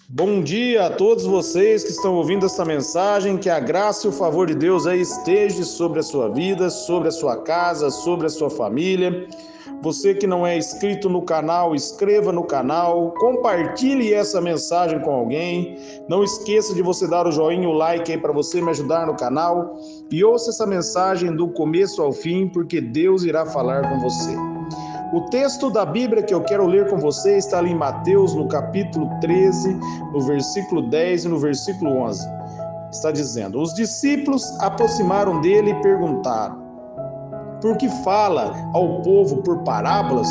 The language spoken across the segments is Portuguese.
Bom dia a todos vocês que estão ouvindo esta mensagem, que a graça e o favor de Deus aí esteja sobre a sua vida, sobre a sua casa, sobre a sua família. Você que não é inscrito no canal, inscreva no canal, compartilhe essa mensagem com alguém. Não esqueça de você dar o joinha, o like aí para você me ajudar no canal. E ouça essa mensagem do começo ao fim, porque Deus irá falar com você. O texto da Bíblia que eu quero ler com você está ali em Mateus, no capítulo 13, no versículo 10 e no versículo 11. Está dizendo: Os discípulos aproximaram dele e perguntaram: Por que fala ao povo por parábolas?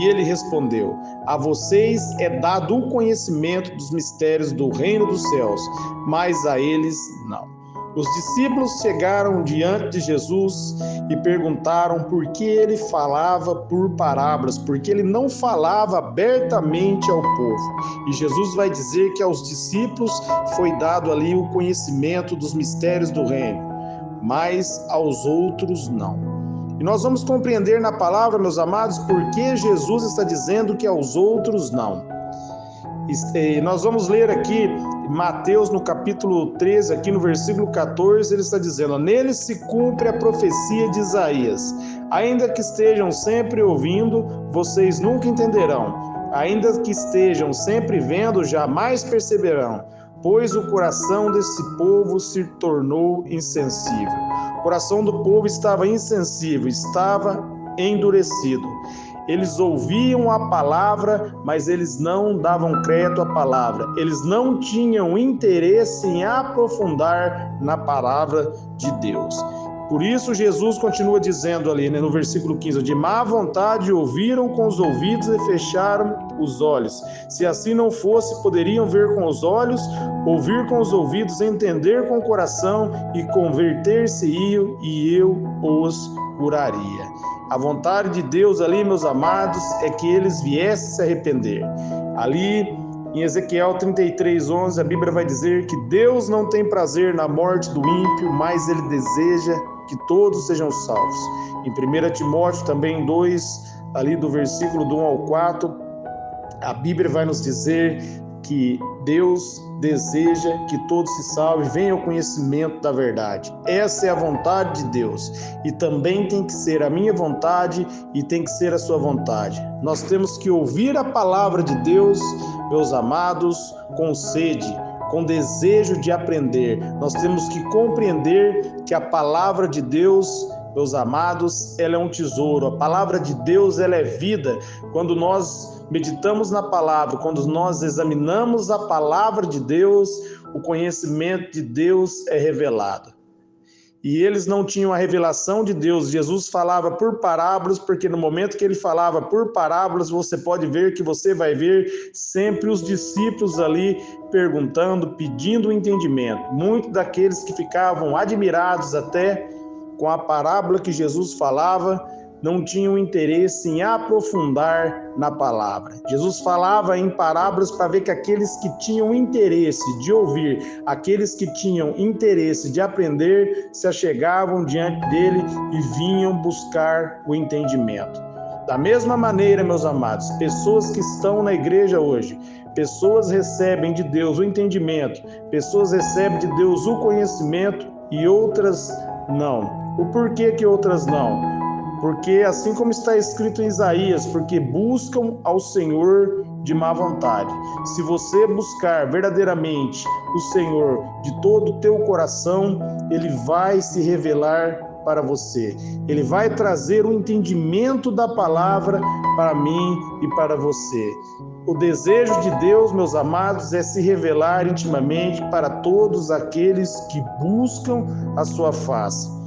E ele respondeu: A vocês é dado o conhecimento dos mistérios do reino dos céus, mas a eles não. Os discípulos chegaram diante de Jesus e perguntaram por que ele falava por parábolas, porque ele não falava abertamente ao povo. E Jesus vai dizer que aos discípulos foi dado ali o conhecimento dos mistérios do reino, mas aos outros não. E nós vamos compreender na palavra, meus amados, por que Jesus está dizendo que aos outros não. E nós vamos ler aqui Mateus no capítulo 13, aqui no versículo 14, ele está dizendo: Nele se cumpre a profecia de Isaías. Ainda que estejam sempre ouvindo, vocês nunca entenderão. Ainda que estejam sempre vendo, jamais perceberão. Pois o coração desse povo se tornou insensível. O coração do povo estava insensível, estava endurecido. Eles ouviam a palavra, mas eles não davam crédito à palavra. Eles não tinham interesse em aprofundar na palavra de Deus. Por isso, Jesus continua dizendo ali, no versículo 15, de má vontade ouviram com os ouvidos e fecharam os olhos. Se assim não fosse, poderiam ver com os olhos, ouvir com os ouvidos, entender com o coração e converter-se-iam e eu os curaria. A vontade de Deus ali, meus amados, é que eles viessem se arrepender. Ali em Ezequiel 33:11, a Bíblia vai dizer que Deus não tem prazer na morte do ímpio, mas ele deseja que todos sejam salvos. Em 1 Timóteo também 2, ali do versículo do 1 ao 4, a Bíblia vai nos dizer que Deus deseja que todos se salvem e venham ao conhecimento da verdade. Essa é a vontade de Deus e também tem que ser a minha vontade e tem que ser a sua vontade. Nós temos que ouvir a palavra de Deus, meus amados, com sede, com desejo de aprender. Nós temos que compreender que a palavra de Deus, meus amados, ela é um tesouro. A palavra de Deus, ela é vida. Quando nós meditamos na palavra, quando nós examinamos a palavra de Deus, o conhecimento de Deus é revelado. E eles não tinham a revelação de Deus. Jesus falava por parábolas, porque no momento que ele falava por parábolas, você pode ver que você vai ver sempre os discípulos ali perguntando, pedindo entendimento. Muitos daqueles que ficavam admirados até com a parábola que Jesus falava, não tinham interesse em aprofundar na palavra. Jesus falava em parábolas para ver que aqueles que tinham interesse de ouvir, aqueles que tinham interesse de aprender, se achegavam diante dele e vinham buscar o entendimento. Da mesma maneira, meus amados, pessoas que estão na igreja hoje, pessoas recebem de Deus o entendimento, pessoas recebem de Deus o conhecimento e outras não. O porquê que outras não? Porque assim como está escrito em Isaías, porque buscam ao Senhor de má vontade. Se você buscar verdadeiramente o Senhor de todo o teu coração, Ele vai se revelar para você. Ele vai trazer o entendimento da palavra para mim e para você. O desejo de Deus, meus amados, é se revelar intimamente para todos aqueles que buscam a sua face.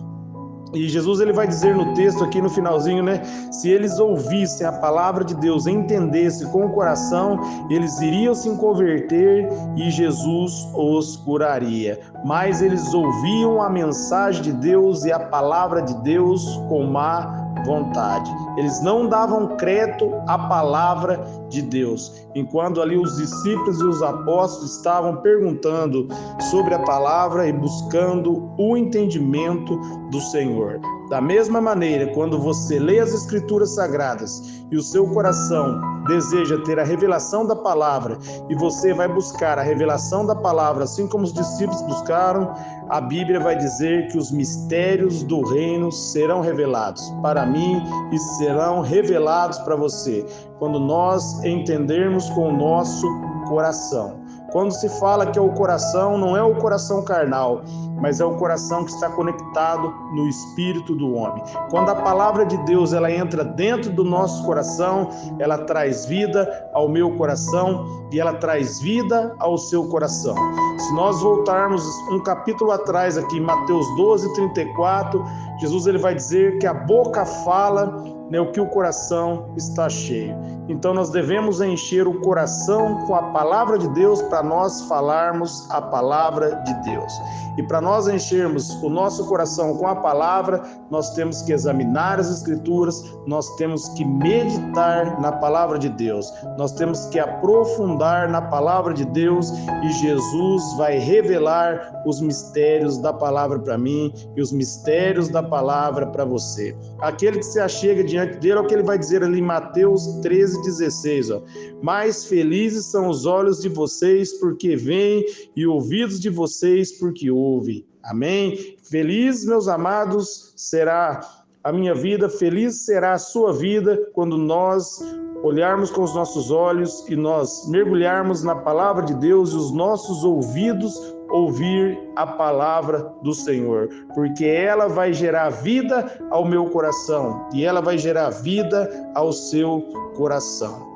E Jesus ele vai dizer no texto aqui no finalzinho, se eles ouvissem a palavra de Deus, entendessem com o coração, eles iriam se converter e Jesus os curaria. Mas eles ouviam a mensagem de Deus e a palavra de Deus com má vontade. Eles não davam crédito à palavra de Deus. Enquanto ali os discípulos e os apóstolos estavam perguntando sobre a palavra e buscando o entendimento do Senhor. Da mesma maneira, quando você lê as Escrituras Sagradas e o seu coração deseja ter a revelação da palavra e você vai buscar a revelação da palavra, assim como os discípulos buscaram, a Bíblia vai dizer que os mistérios do reino serão revelados para mim e serão revelados para você, quando nós entendermos com o nosso coração. Quando se fala que é o coração, não é o coração carnal, mas é o coração que está conectado no espírito do homem. Quando a palavra de Deus ela entra dentro do nosso coração, ela traz vida ao meu coração e ela traz vida ao seu coração. Se nós voltarmos um capítulo atrás aqui, em Mateus 12:34, Jesus ele vai dizer que a boca fala, né, o que o coração está cheio. Então nós devemos encher o coração com a palavra de Deus para nós falarmos a palavra de Deus. E para nós enchermos o nosso coração com a palavra, nós temos que examinar as Escrituras, nós temos que meditar na palavra de Deus, nós temos que aprofundar na palavra de Deus e Jesus vai revelar os mistérios da palavra para mim e os mistérios da palavra para você. Aquele que se achega diante dele é o que ele vai dizer ali em Mateus 13:16, ó. Mais felizes são os olhos de vocês porque veem e ouvidos de vocês porque ouvem. Amém? Feliz, meus amados, será a minha vida, feliz será a sua vida quando nós olharmos com os nossos olhos e nós mergulharmos na palavra de Deus e os nossos ouvidos ouvir a palavra do Senhor, porque ela vai gerar vida ao meu coração e ela vai gerar vida ao seu coração.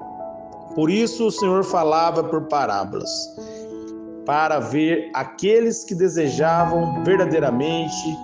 Por isso o Senhor falava por parábolas, para ver aqueles que desejavam verdadeiramente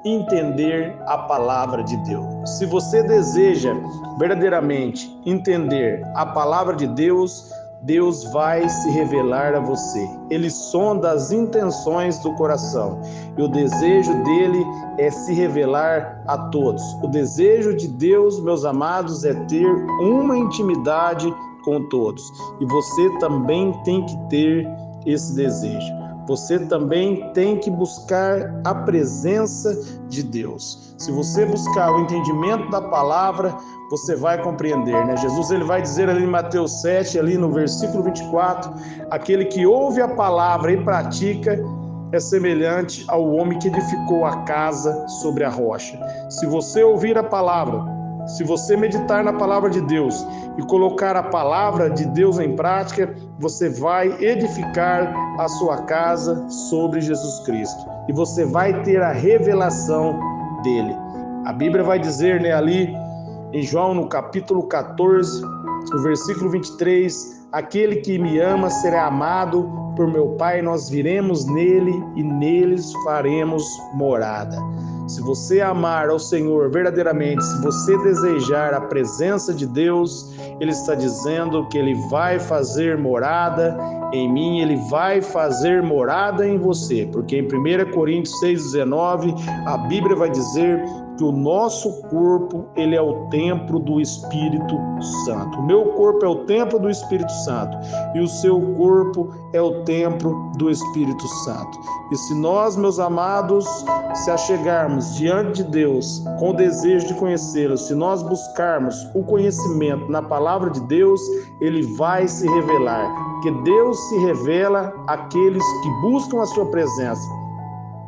entender a palavra de Deus. Se você deseja verdadeiramente entender a palavra de Deus, Deus vai se revelar a você. Ele sonda as intenções do coração e o desejo dele é se revelar a todos. O desejo de Deus, meus amados, é ter uma intimidade com todos. E você também tem que ter esse desejo. Você também tem que buscar a presença de Deus. Se você buscar o entendimento da palavra, você vai compreender, né? Jesus ele vai dizer ali em Mateus 7, ali no versículo 24, aquele que ouve a palavra e pratica é semelhante ao homem que edificou a casa sobre a rocha. Se você ouvir a palavra, se você meditar na palavra de Deus e colocar a palavra de Deus em prática, você vai edificar a sua casa sobre Jesus Cristo. E você vai ter a revelação dele. A Bíblia vai dizer, né, ali em João, no capítulo 14, no versículo 23, aquele que me ama será amado por meu Pai, nós viremos nele e neles faremos morada. Se você amar ao Senhor verdadeiramente, se você desejar a presença de Deus, Ele está dizendo que Ele vai fazer morada em mim, Ele vai fazer morada em você, porque em 1 Coríntios 6,19, a Bíblia vai dizer que o nosso corpo, ele é o templo do Espírito Santo. O meu corpo é o templo do Espírito Santo e o seu corpo é o templo do Espírito Santo. E se nós, meus amados, se achegarmos diante de Deus com o desejo de conhecê-lo, se nós buscarmos o conhecimento na palavra de Deus, ele vai se revelar, porque Deus se revela àqueles que buscam a sua presença.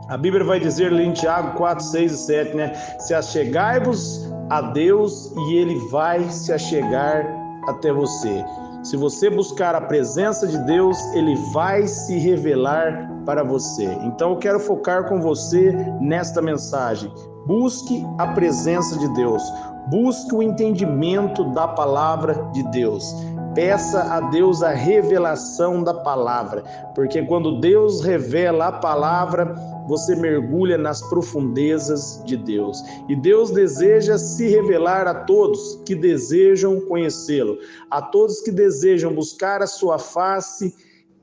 A Bíblia vai dizer ali em Tiago 4, 6 e 7, né? Se achegai-vos a Deus e Ele vai se achegar até você. Se você buscar a presença de Deus, Ele vai se revelar para você. Então eu quero focar com você nesta mensagem. Busque a presença de Deus. Busque o entendimento da palavra de Deus. Peça a Deus a revelação da palavra, porque quando Deus revela a palavra, você mergulha nas profundezas de Deus. E Deus deseja se revelar a todos que desejam conhecê-lo, a todos que desejam buscar a sua face,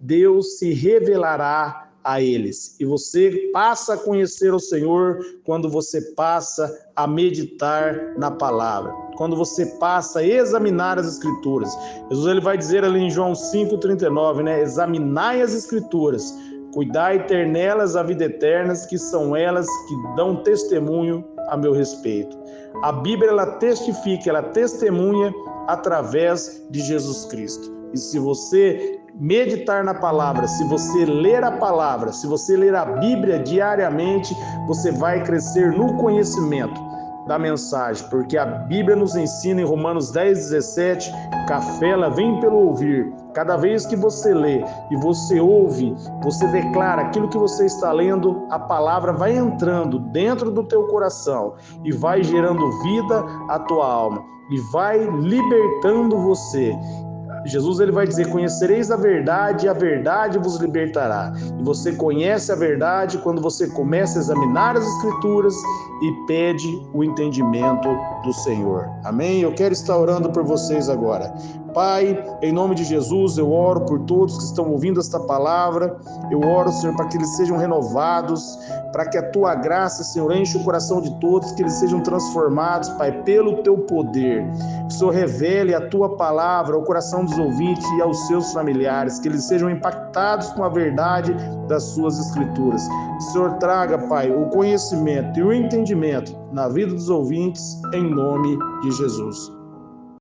Deus se revelará a eles. E você passa a conhecer o Senhor quando você passa a meditar na palavra, quando você passa a examinar as Escrituras. Jesus ele vai dizer ali em João 5,39, né? Examinai as Escrituras, cuidai e ter nelas a vida eterna, que são elas que dão testemunho a meu respeito. A Bíblia ela testifica, ela testemunha através de Jesus Cristo. E se você meditar na palavra, se você ler a palavra, se você ler a Bíblia diariamente, você vai crescer no conhecimento da mensagem, porque a Bíblia nos ensina em Romanos 10:17 que a fé ela vem pelo ouvir. Cada vez que você lê e você ouve, você declara aquilo que você está lendo, a palavra vai entrando dentro do teu coração e vai gerando vida à tua alma e vai libertando você. Jesus ele vai dizer: conhecereis a verdade e a verdade vos libertará. E você conhece a verdade quando você começa a examinar as Escrituras e pede o entendimento do Senhor. Amém? Eu quero estar orando por vocês agora. Pai, em nome de Jesus, eu oro por todos que estão ouvindo esta palavra. Eu oro, Senhor, para que eles sejam renovados, para que a Tua graça, Senhor, enche o coração de todos, que eles sejam transformados, Pai, pelo Teu poder. Que o Senhor revele a Tua palavra ao coração dos ouvintes e aos seus familiares, que eles sejam impactados com a verdade das Suas Escrituras. Que o Senhor traga, Pai, o conhecimento e o entendimento na vida dos ouvintes, em nome de Jesus.